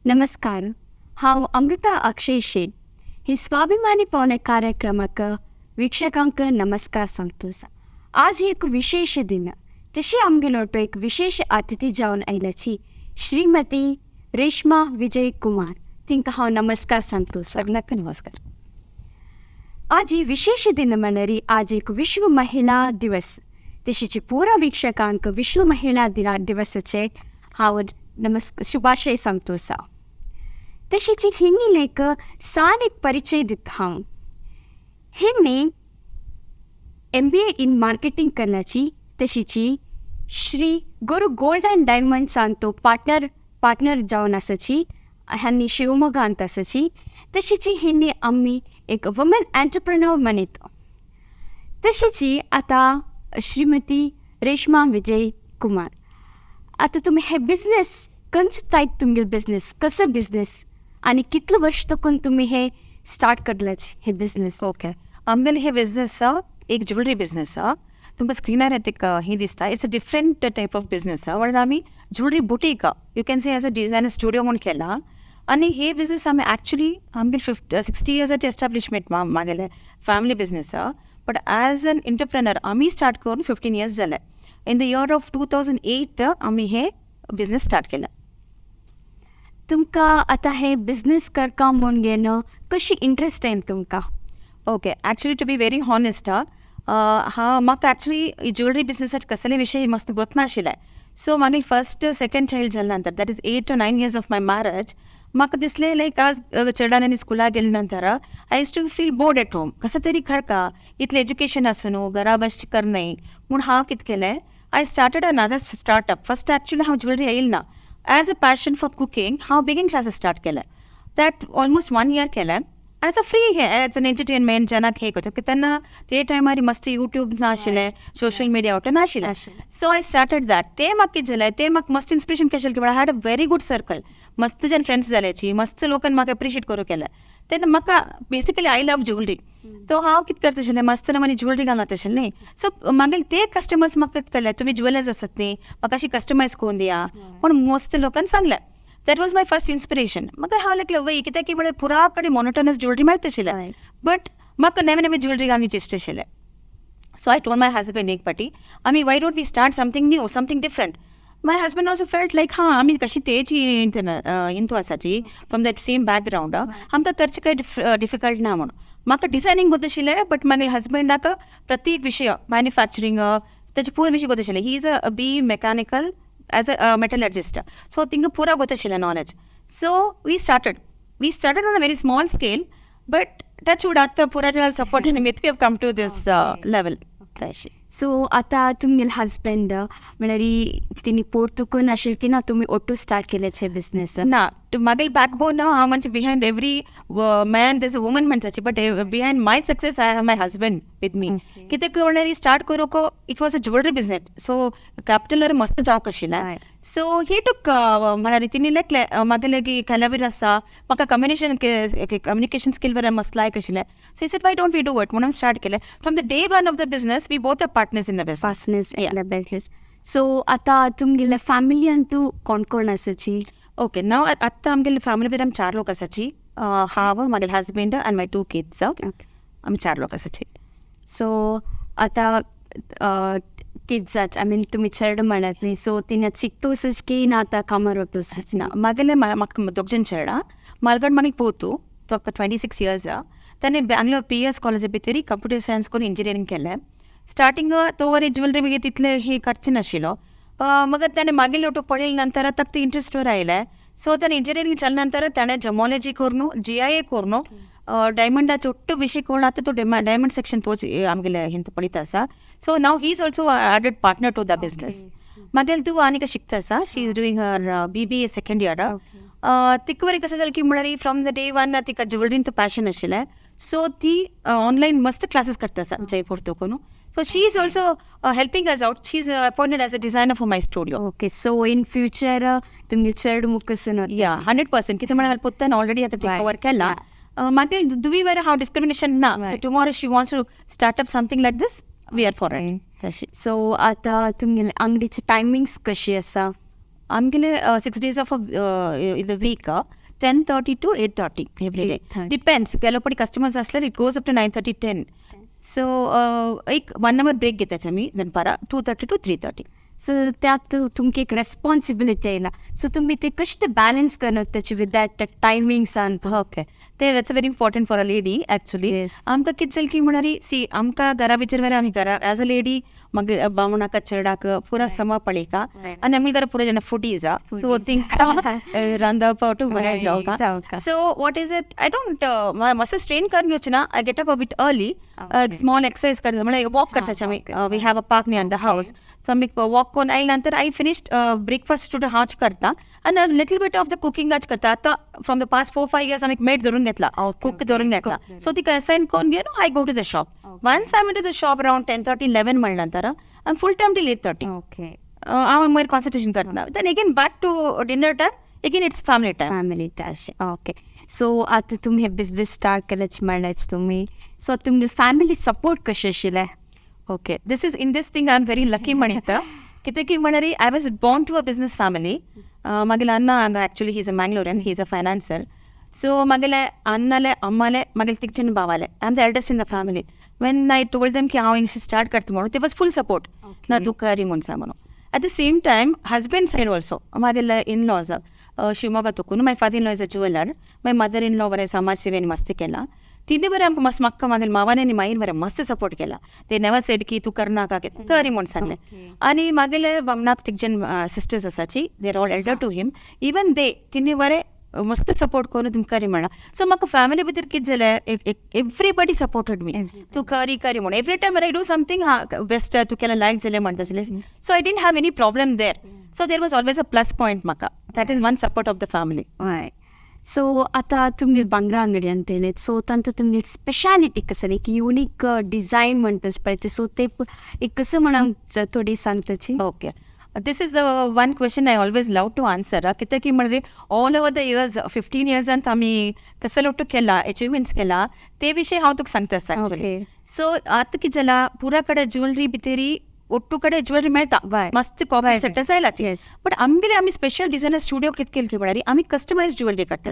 नमस्कार. हांव अमृता अक्षय शेट. हे स्वाभिमानी पावले कार्यक्रमाक वीक्षकांक नमस्कार सांगतोस. आज एक विशेष दिन. तशी आमगेलो एक विशेष अतिथी जावन आयल्याची श्रीमती रेश्मा विजय कुमार. तिंका हांव नमस्कार सांगतोस. सगळ्यांना नमस्कार. आज ही विशेष दिन म्हणरी आज एक विश्व महिला दिवस. तशीची पुरा वीक्षकांक विश्व महिला दिवसाचे हांव शुभाशय सांगतोसा. तशीची हिंगी लेख सान एक परिचय दित हांव. हिंनी MBA इन मार्केटिंग करण्याची तशीची श्री गुरु गोल्ड अँड डायमंड सांगतो पार्टनर जावन आसाची. ह्यांनी शिवमोगांत आसाची. तशीची हिंनी आम्ही एक वुमन एंटरप्रेन्योर म्हणतो. तशीची आता श्रीमती रेश्मा विजय कुमार. आता तुम्ही हे बिझनेस खंयच्या टायप तुमगे बिझनेस कसं बिझनेस आणि कितलं वर्ष तकून तुम्ही हे स्टार्ट करलाच हे बिझनेस? ओके, आमगेले हे बिझनेस एक ज्वेलरी बिझनेस. तुमकां स्क्रीनार एक ही दिसता. It's a different type of business. म्हणून आमी jewellery boutique you can say as a designer studio म्हणून केला. आणि हे बिझनेस आमी ॲक्च्युली आमगे 60 इयर्साचे एस्टॅब्लिशमेंट मागेले family business. But as an entrepreneur आमी स्टार्ट करून 15 इयर्स जाले. इन द इयर ऑफ 2008 आमी हे बिझनेस स्टार्ट केला. तुमकां आता हे बिझनेस करता म्हूण घेणं कशी इंट्रस्ट आहे तुमकां? Okay, actually to be very honest म्हाका ॲक्च्युली ज्वेलरी बिझनेसाचे कसले विशय मस्त गोतनाशिल्ले. सो मागीर फर्स्ट सेकंड चायल्ड जाले नंतर that is 8 to 9 years of my marriage म्हाका दिसलें लायक आज चेडवान आनी स्कुलाक गेले नंतर I use to feel bored at home. कसं तरी करता इतलें एज्युकेशन आसूं न्हू घरा बस करनाय म्हूण हांव कितें केलें, I started another startup. First actually हांव ज्वेलरी येयला ना. As a passion for cooking हांव बेगीन क्लासीस स्टार्ट केले. दॅट ऑलमोस्ट 1 year केलें ॲज अ फ्री हे एज अन एंटरटेनमेंट जेन्नाक हे करता. तेन्ना ते टायमार मस्त यूट्यूब नाशिल्लें, सोशल मिडिया वॉट नाशिल्लें. So I started that. ते म्हाका कितें जालें, ते म्हाका मस्त इन्स्पिरेशन कशें की I had a very good circle. मस्त जन फ्रेंड्स जाल्याची, मस्त लोकांनी म्हाका एप्रिशिएट करूं केलें. तेन्ना म्हाका बेसिकली आय लव ज्वेलरी. तो हांव कितें करता आशिल्लें, मस्त नमानी ज्वेलरी घालत आशिल्लें न्ही. सो मागीर ते कस्टमर्स म्हाका कितें केलें, तुमी ज्वेलर्स आसात न्ही, म्हाका अशी कस्टमायज करून दिया म्हूण मस्त लोकांनी सांगलें. That was my first inspiration. म्हाका हांव लायक वय कित्याक की म्हळ्यार पुरा कडेन मोनोटोनस ज्वेलरी मेळटा आशिल्लें. बट म्हाका नवे नवे ज्वेलरी घालूंक इश्ट आशिल्लें. So I told my husband एक पाटी आमी why don't we start something new, something different. My husband also felt like आमी कशी तेच इंतू आसाची फ्रॉम दॅट सेम बॅकग्रावंड आमकां करचें कांय डिफिकल्ट ना म्हणून. म्हाका डिझायनींग गोत आशिल्लें. बट मागीर हजबंडाक प्रत्येक विशय मॅन्युफॅक्चरींग तेजे पुरो विशय गोत आशिल्ले. He is a B mechanical as a metallurgist. So तिंगा पुरा गोत आशिल्लें knowledge. So we started on a very small scale. But touch wood आतां पुरा जनाल support we have come to this level. So आता तुमगे हजबंड म्हळ्यार तिनी पोर्तुकून आशिल्ली की ना तुमी ओटू स्टार्ट केलेचे बिझनेस? ना, मागीर बॅकबोन हांव म्हणजे behind every man there's a woman म्हणटाची. But behind my success I have my husband with me. कित्याक म्हळ्यार स्टार्ट करूंक it was a jewellery business. So कॅपिटलर मस्त जावंक आशिल्लें. सो ही टूक म्हळ्यार तिणी लायक म्हाका लायक कॅलावीर आसा, म्हाका कम्युनिकेशन स्कील बरें मस्त लायक आशिल्लें. So he said why don't we do it म्हणून स्टार्ट केलें. From the day one of the business we both are partners in the business. So आता तुमगेल्या फॅमिलीन तूं कोण कोण आसाची? ओके, नाव आत्तां आमगेले फॅमिली भितर आमी 4 लोक आसाची. हांव, म्हागे हजबंड आनी माय 2 kids. आमी 4 लोक आसाची. सो आता किड्स आय मीन तुमी चेड म्हणत न्ही. सो तिने शिकतोसच की ना आतां कामार वतोसच? ना, मागेले म्हाका 2 जण चेडा. मालगड मागीर पोतू तो 26 years. ताणें बेंगलोर PS कॉलेज भितर कंप्युटर सायन्स करून इंजिनियरींग केलें. स्टार्टींग तो वरी ज्वेलरी बी तितलें ही करचें नाशिल्लो. मगर ताणें मागीर लोटू पळयले नंतर ताका इंट्रस्ट वर आयलें. सो ताणें इंजिनियरींग जाले नंतर ताणें जमॉलॉजी करून GIA करून डायमंडाचे ಒಟ್ಟು विशय करून आतां तो डायमंड सेक्शन तोच आमगेले हिंत पळयता आसा. So now he is also added partner to the business. मागीर तूं आनीक शिकता आसा. She is doing her BBA second year. तिका वरी कशें जालें की म्हळ्यार फ्रॉम द डे वन तिका ज्वेलरीन तो पॅशन आशिल्लें. सो ती ऑनलायन मस्त क्लासीस करता आसा Jaipur तोकून. So she is also helping us out. She is appointed as a designer for my studio. Okay, so in future तुमगे चड मुखासून? Yeah, 100%. कितें म्हळ्यार पुत्तान ऑलरेडी आतां टेक ओवर केला. मागीर do we ever have discrimination ना. So tomorrow she wants to start up something like this we are for it. So आतां तुमगे अंगडीचे टायमिंग्स कशी आसा? आमगेले 6 days of in the week 10:30 to 8:30 every day. Depends. केलोपडी customers असल्यार it goes up to 9:30 10. So एक 1 hour break घेताच आमी दनपारा 2:30 to 3:30. सो त्यात तुमकां एक रेस्पॉन्सिबिलिटी येयला, सो तुमी ते कशें ते बॅलन्स करनात तेचे विथ दॅट टायमिंग्स आनी ओके ते that's very important for a lady actually. आमकां कितें जालें की म्हणल्यार सी आमकां घरा भितर मरे आमी घरा एज अ लेडी म्हाका बामणाक चेडाक पुरा सम पळयका आनी आमी घरा पुरा जाणां फुडीज सो तिंकां रांदप टू बरें जावका. So what is it I don't मातसो स्ट्रेन करन घेवचेना. I get up a bit early, small exercise करता म्हळ्यार वॉक करताचे आमी. We have a park near the house, so आमी वॉक कोन्न आयल्या नंतर आय फिनिश्ड ब्रेकफास्ट सुद्दां हांवच करता आनी लिटल बीट ऑफ द कुकिंगाच करता. आतां फ्रॉम द पास्ट 4-5 years आमी मेड धरून घेतला, कुक धरून घेतला. सो ती असाइन करून घेवन I go to the shop. Once I to the shop around 10:30-11 म्हणल्या नंतर I am full time till 8:30. Okay हांव मागीर कॉन्सन्ट्रेशन करता. Then again back to dinner time, again it's family time. Family time. Okay. So आतां तुमी हे business start केल्याचे म्हणल्याच तुमी, सो तुमगे फॅमिली सपोर्ट कशें आशिल्लें? Okay, this is in this thing I am very lucky म्हणटा. कित्याक की म्हणल्यार I was born to a business family. मागीर अण्णा हांगा actually he is a Mangalorean, he is a financier. So मागेले अण्णाले अम्माले मागीर 3 जण भावाले. I am the eldest in the family. When I told them की हांव हिंग स्टार्ट करता म्हणून, ते वॉज फूल सपोर्ट ना तूं करी म्हणून सांग म्हणून. At the same time husband side also मागेले इन लॉज शिवमोगा तुकून. My father in law is a jeweller. My mother in law बरें समाज सेवेन मस्त केला. तिने बरें आमकां मस्त म्हाका मागीर मावान आनी माईन बरें मस्त सपोर्ट केला. ते नेवर सेड की तूं करनाका करी म्हूण सांगलें. आनी मागेले बामणाक 3 जण सिस्टर्स आसाची, they are all elder to him. Even they तिने बरें मस्त सपोर्ट करून तुमकां करी म्हणा. सो म्हाका फॅमिली भितर कितें जालें, एवरीबडी सपोर्टेड मी. तूं करी म्हणून. Every time I do something best तूं केलें लायक जालें म्हणटाले. So I didn't have any problem there. So there was always a plus point म्हाका. That is one support of the family. हय. So आतां तुमगे बांगरा अंगडी अंतले, सो तांचो तुमगे स्पेशालिटी कसं एक युनीक डिझायन म्हणटाच पळय ते, सो ते एक कसं म्हणून थोडी सांगताची? Okay, this is the one question I always love to answer. कित्याक की म्हणजे all over the years 15 years आमी कसं लोटू केला, अचिव्हमेंट्स केला, ते विशय हांव तुका सांगता एक्चुअली. सो आतां कितें जाला, पुरा कडेन ज्युवेलरी भितरी ಒಟ್ಟು ಕಡೆ ಜ್ಯುವೆलरी मेळटा, मस्त कॉपी सेटस आयलाची. बट आमगेले आमी स्पेशल डिझायनर स्टुडिओ कितें केलें की म्हळ्यार आमी कस्टमायज ज्युवेलरी काडटा.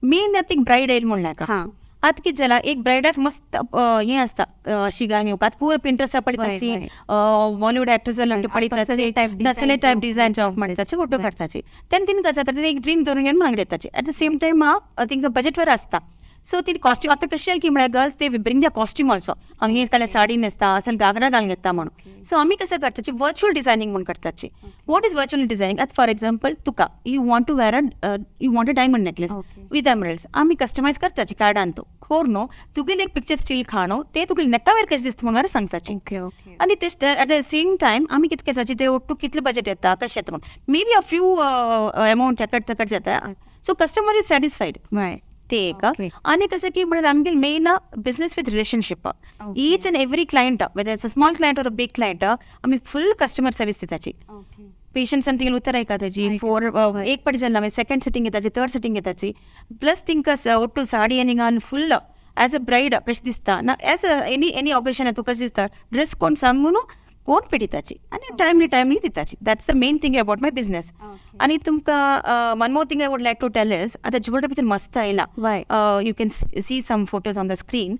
मेन आतां एक ब्रायड येयली म्हूण नाका. आतां कितें जाला, एक ब्रायडाक मस्त हें आसता शिगान येवपाक पुरो पिंट्रस्टार पळयताची, बॉलिवूड एक्टर्स पळयताची, तसले टायप डिझायन जॉब म्हणटाची, फोटो काडटाची. तेन्ना तिने कशें करता, एक ड्रीम धरून घेवन म्हाका येताची. एट द सेम टायम तिंका बजेटवर आसता. सो ती कॉस्ट्यूम आतां कशें की म्हळ्यार गर्ल्स ते ब्रिंग द कॉस्ट्यूम ऑल्सो. आमी हें साडी न्हेसता, असल घागरा घालून घेता म्हणून. सो आमी कशें करताची, वर्च्युअल डिझायनिंग म्हूण करताची. What is virtual designing? As for example तुका you want to wear you want a diamond necklace with emeralds. आमी कस्टमायज करताची कार्डान तो खोर न्हू, तुगेले एक पिक्चर स्टील खाणो ते तुगेले नेका वेर कशें दिसता म्हणून सांगताची. आनी तेच एट द सेम टायम आमी कितें करताची, ते ओट्टू कितले बजेट येता कशें येता म्हणून may be a few amount तकट जाता. So customer is satisfied. ते एक. आनी कशें की म्हळ्यार आमगेले main business with relationship. Each end every client, whether it's a small client or a big client, आमी फुल कस्टमर सर्वीस दिताची. पेशंट्सान तिंगे उतर आयकाताची, एक पाटी जेन्ना मागीर सेकंड सिटींग घेताची, थर्ड सिटींग घेताची. प्लस तिंकां ओट्टू साडी आनी घालून फुल्ल एज अ ब्रायड कशें दिसता ना, एज एनी ऑकेशन तूं कशें दिसता, ड्रेस कोण सांगून कोण पेटिताची आनी टायमली दिताची. That's the main thing about my business. आनी तुमकां one more thing I would like to tell is, आतां ज्युवेलरी भितर मस्त आयला. You can see some photos on the screen.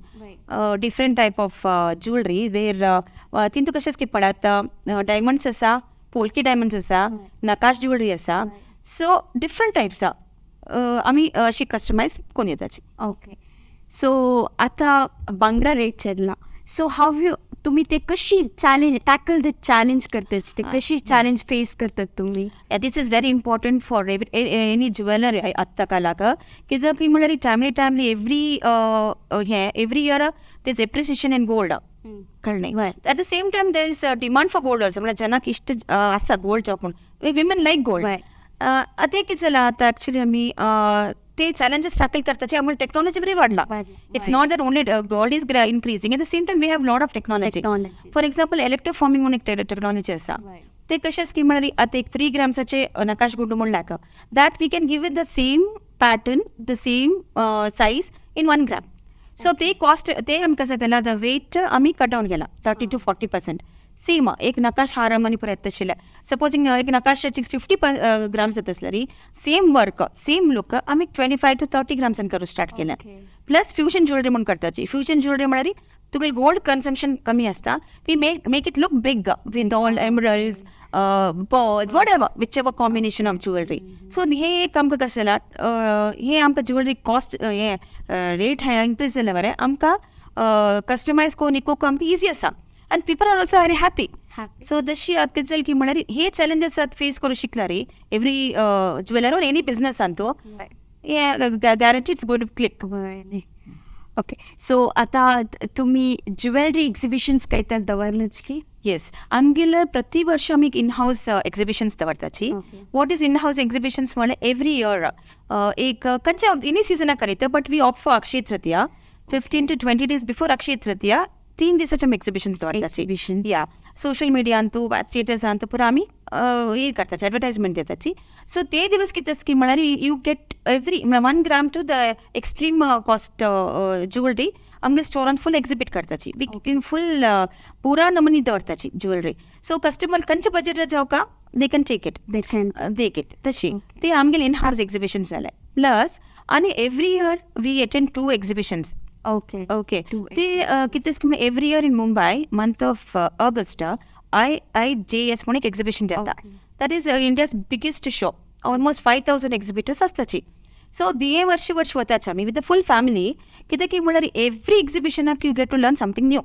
Different type of jewellery वेर तितून कशें की पळयात, डायमंड्स आसा, पोल्की डायमंड्स आसा, नकाश ज्युवेलरी आसा. सो डिफरंट टायप्स आमी अशी कस्टमायज करून येताची. ओके. सो आतां बांगरा रेट चल्ला, सो हाव यू तुम्ही ते कशी टॅकल द चॅलेंज करतात, ते कशी चॅलेंज फेस करतात तुम्ही? This is very important for any jeweller आत्ता कालाक. कित्याक की म्हळ्यार टायमली एवरी इयर तेज एप्रिसिएशन इन गोल्ड कळ्ळें. At the same time there is demand for gold also. म्हळ्यार जेन्ना इश्ट आसा गोल्ड जॉब म्हणून, विमेन लायक गोल्ड. आतां कितें जालां, आतां एक्चुअली आमी ते चॅलेंजेस टॅकल करताचे. आमकां टेक्नॉलॉजी बरी वाडला. It's not that only gold is increasing, at the same time we have lot of technology. For example electroforming म्हणून एक टेक्नॉलॉजी आसा. ते कशें की म्हळ्यार आतां एक 3 grams नकाश गुंडू म्हूण like that we can give it the same pattern, the same size in 1 gram. So ते कॉस्ट ते आमी कशें केला, द वेट आमी कट डावन केला 30 to 40%. सेम एक नकाश हारम आणि परत तशें सपोजींग एक नकाशाची 50 ग्राम्स येत असलेली सेम वर्क सेम लुक आम्ही 25 to 30 ग्राम्सान करू स्टार्ट केलें. प्लस फ्युजन ज्वेलरी म्हणून करताची. फ्युजन ज्वेलरी म्हळ्यार तुगे गोल्ड कन्सम्पशन कमी आसता. We make it look big with all emeralds, pearls, whatever whichever combination of jewellery. So हे एक आमकां कशें जालां, हे आमकां ज्वेलरी कॉस्ट हे रेट इनक्रीज जाल्या वरें आमकां कस्टमायज कोरून इकोवंक आमकां इजी आसा. And people are also very happy. So तशी कितें जालें की म्हळ्यार हे चॅलेंजीस फेस करूं शिकला रे every jeweller or any business तो guarantee it's going to click. Okay, so आता तुम्ही ज्वेलरी एक्झिबिशन्स काहीतरी दवरलेच की? येस, आमगेले प्रति वर्ष आमी इन हाऊस एक्झिबिशन्स दवरताची. What is in house exhibitions म्हळ्यार एवरी इयर एक खंयच्या एनी सिजनाक करीता, but we opt for Akshaya Tritiya 15 to 20 days before Akshaya Tritiya 3 दिसाचे आमी एक्झिबिशन्स दवरताची. या सोशल मिडियान स्टेटसान पुरो आमी हे करताची एडवर्टायजमेंट देताची. सो ते दिवस कितें की म्हळ्यार you get every 1 gram to the extreme cost jewellery आमगे स्टोरान फूल एक्झिबीट करताची. फूल पुरा नमुनी दवरताची ज्वेलरी. सो कस्टमर खंयच्या बजेटार जावका दे कॅन टेक इट तशी. ते आमगेले इन हाऊस एक्झिबिशन्स जाले. प्लस आनी every year we attend 2 exhibitions. Okay. कितें every year in Mumbai month of August IJS म्हणून एक एक्झिबिशन जाता. That is India's biggest show. Almost 5,000 exhibitors आसताची. So हे वर्ष वताचे आमी विथ द फूल फॅमिली. कितें की म्हळ्यार एवरी एक्झिबिशनाक you get to learn something new.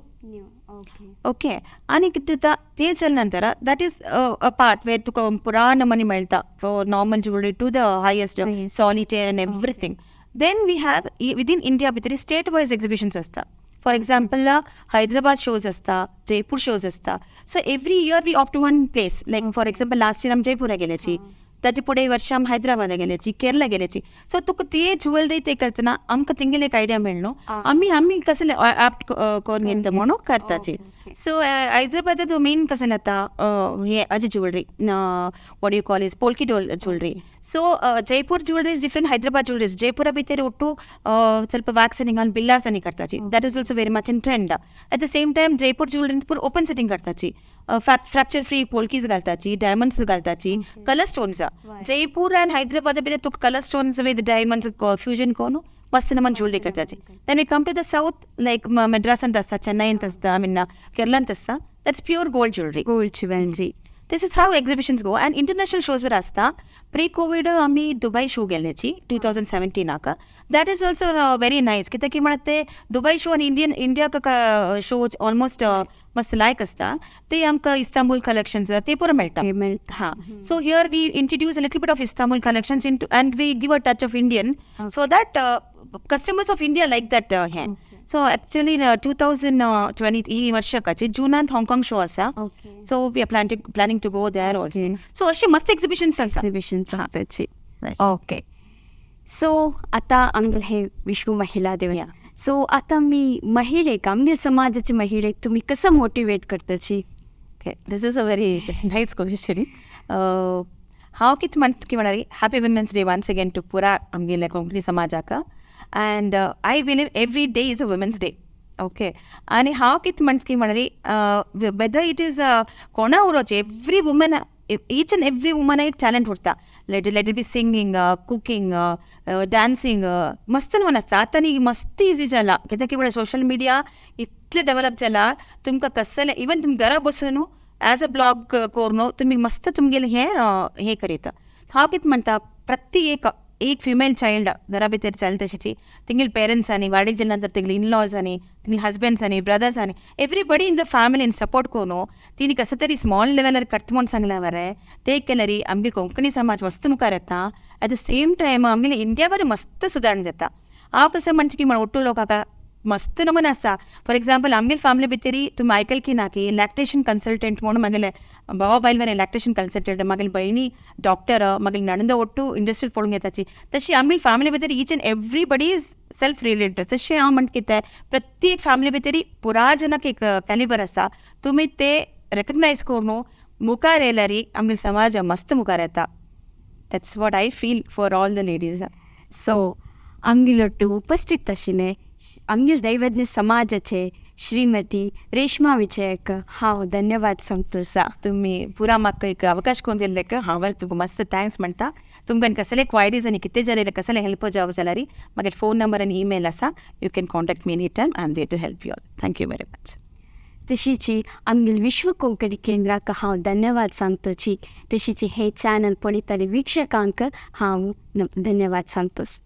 Okay, आनी कितें जाता ते जाल्या नंतर दॅट इज अ पार्ट वेर तुका पुराण मनी मेळटा from normal jewellery to the highest solitaire and everything. Then we have within India भितर स्टेट वायज एक्झिबिशन्स आसता. फॉर एक्झाम्पल हैदराबाद शोज आसता, जयपूर शोज आसता. So every year we opt one place. Like for example last year आमी जयपुरा गेल्याची, ताजे फुडें वर्षा आमी हैदराबादा गेल्याची, केरला गेल्याची. सो तुका ते ज्वेलरी ते करतना आमकां थिंगेले एक आयडिया मेळ्ळो. आमी कसले ऍप्ट करून घेता म्हणून करताची. सो हैदराबाद मेन कसं जाता हे अजी jewellery what you call is polki jewellery. So Jaipur jewellery is different Hyderabad jewellery. Jaipur भितर ಒಟ್ಟು ಸ್ವಲ್ಪ ವ್ಯಾಕ್ಸಿನಿಂಗ್ ಆನ್ ಬಿಲ್ಲಾಸ್ అని करताची. That is also very much in trend. At the same time Jaipur jewellery पूर ओपन सेटिंग करताची. फ्रॅक्चर फ्री पोल्कीज घालताची, डायमंड्स घालताची, colour stones. Jaipur and Hyderabad भितर तुका colour stones with diamonds fusion करून मस्त नमन ज्वेलरी करताची. Then we come to the south like मद्रासांत आसता, चेन्नईंत आसता, आय मीन केरलांत आसता. That's pure gold jewellery. This is how exhibitions go. And international शोजवर आसता. प्री कोविड आमी दुबय शो गेल्याची 2017. That is also very nice. कित्याक की म्हणत ते दुबय शो आनी इंडिया शो ऑलमोस्ट मस्त लायक आसता. ते आमकां इस्तांबूल कलेक्शन्स ते पुरो मेळटा. हां, so here we introduce a little bit of Istanbul collections in and we give a touch of Indian so that customers of India like that हे. So actually 2020 ही वर्षाकाची जुनांत हाँगकाँग शो आसा. So we are planning to go there also. So अशी मस्त exhibitions आसताची. Okay, so आता आमगे हे विश्व महिला दिवस. सो आता मी महिलेक आमगे समाजाची महिलेक तुम्ही कसं मोटिवेट करताची? Okay, this is a very nice question. हांव कितें म्हणटा की म्हळ्यार happy women's day once again to पुरा आमगेल्या कोंकणी समाजाक. And I believe every day is a women's day. Okay, आणि हांव कितें म्हणटा की म्हळ्यार whether it is कोणा उरोचे every woman, each and every woman एक टॅलंट उरता. Let it be singing, cooking, dancing. मस्त म्हणून आसता. आतां न्ही मस्त इजी जाला. कित्याक की म्हळ्यार सोशल मिडिया इतलें डेवलप जाला. तुमकां कसले इवन तुमी घरा बसून एज अ ब्लॉग करून तुमी मस्त तुमगेले हे करीता. हांव कितें म्हणटा प्रति एक फिमेल चाइल्ड घरा भितर चलता तशी तिंगेल पेरेंट्स आनी वाडीक गेल्या नंतर तिंगेल इनलॉज आनी तिंगेल हस्बंड्स आनी ब्रदर्स आनी एवरीबडी इन द फॅमिलीन सपोर्ट करून तिने कसं तरी स्मॉल लेवलार करता म्हणून सांगला बरें. ते केल्यार आमगे कोंकणी समाज मस्त मुखार येता. एट द सेम टायम आमगेले इंडिया बरें मस्त सुदारण जाता. हांव कशें म्हणटा की ओट्टू लोकांक मस्त नमून आसा. फॉर एक्झाम्पल आमगेले फॅमिली भितर तुमी आयकल की ना की लॅक्टेशन कन्सल्टंट म्हणून म्हगेले बाबा बायल बरें लॅक्टेशन कन्सल्टंट, म्हगेली बहिणी डॉक्टर, म्हगेली नणंद ओट्टू इंडस्ट्रीत पळोवंक येताची. तशी आमगेली फॅमिली भितर each end everybody is self related. तशें हांव म्हणटा कितें प्रत्येक फॅमिली भितर पुरा जनाक एक कॅलिबर आसा. तुमी ते रेकग्नायज करून मुखार येयल्यार आमगेलो समाज मस्त मुखार येता. That's what I feel for all the ladies. So आमगेलो उपस्थित आशिल्ले आमगे दैवज्ञ समाजाचे श्रीमती रेश्मा विजयक हांव धन्यवाद सांगता. तुम्ही पुरा म्हाका एक अवकाश कोन्न दिल्लेक हांव तुमकां मस्त थँक्स म्हणटा. तुमकां कसले क्वायरीज आनी कितें जाल्यार कसले हेल्प जावं जाल्यार म्हागे फोन नंबर आनी ईमेल आसा. You can contact me any time. I am there to help you all. Thank you very much. तशीच आमगेल विश्व कोंकणी केंद्राक हांव धन्यवाद सांगतोची. तशीच हे चॅनल पळयताले विक्षकांक हांव धन्यवाद सांगतोस.